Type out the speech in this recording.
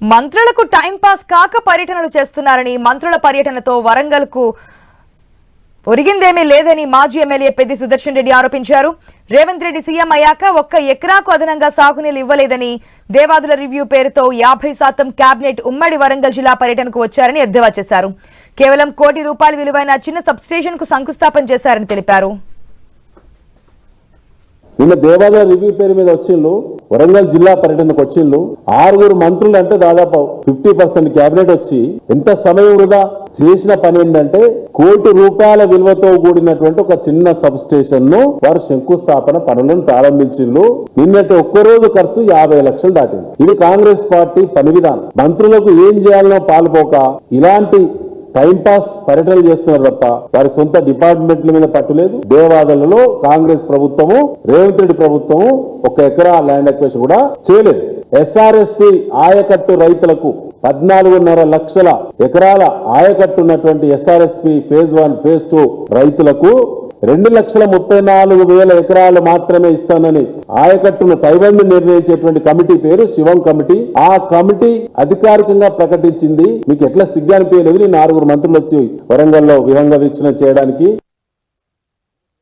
మంత్రులకు time pass కాక పర్యటనలు చేస్తున్నారని, మంత్రుల పర్యటనతో వరంగల్కు ఒరిగిందేమీ లేదని మాజీ ఎమ్మెల్యే పెద్ది సుదర్శన్ రెడ్డి ఆరోపించారు. రేవంత్ రెడ్డి సీఎం అయ్యాక 1 ఎకరాకు అదనంగా సాగునీళ్లు ఇవ్వలేదని, దేవాదుల రివ్యూ పేరుతో 50% కేబినెట్ ఉమ్మడి వరంగల్ జిల్లా పర్యటనకు వచ్చారని ఎద్దేవా చేశారు. కేవలం ₹1 కోటి విలువైన చిన్న సబ్స్టేషన్ కు శంకుస్థాపన చేశారని తెలిపారు. నిన్న దేవాదాయ రివ్యూ పేరు మీద వచ్చిండ్రు, వరంగల్ జిల్లా పర్యటనకు వచ్చిండ్రు. 6 మంత్రులు అంటే దాదాపు 50% కేబినెట్ వచ్చి ఎంత సమయం వృధా చేసిన పని ఏంటంటే ₹1 కోటి విలువతో కూడినటువంటి ఒక చిన్న సబ్ స్టేషన్ ను వారు శంకుస్థాపన పనులను ప్రారంభించిండ్రు. నిన్నటి ఒక్కరోజు ఖర్చు 50 లక్షలు దాటింది. ఇది కాంగ్రెస్ పార్టీ పని విధానం. మంత్రులకు ఏం చేయాలనో పాల్పోక ఇలాంటి టైంపాస్ పర్యటనలు చేస్తున్నారు తప్ప వారి సొంత డిపార్ట్మెంట్ల మీద పట్టులేదు. దేవాదాలలో కాంగ్రెస్ ప్రభుత్వము, రేవంత్ రెడ్డి ప్రభుత్వము 1 ఎకరా ల్యాండ్ అక్విజిషన్ కూడా చేయలేదు. ఎస్ఆర్ఎస్పి ఆయకట్టు రైతులకు 14.5 లక్షల ఎకరాల ఆయకట్టు ఉన్నటువంటి ఎస్ఆర్ఎస్పి ఫేజ్ 1, ఫేజ్ 2 రైతులకు 2,34,000 ఎకరాలు మాత్రమే ఇస్తానని ఆయకట్టును పైబంది నిర్ణయించేటువంటి కమిటీ పేరు శివం కమిటీ. ఆ కమిటీ అధికారికంగా ప్రకటించింది. మీకు ఎట్లా సిగ్గు అనిపించలేదు? 4 మంత్రులు వచ్చి వరంగల్లో విహంగ వీక్షణ చేయడానికి.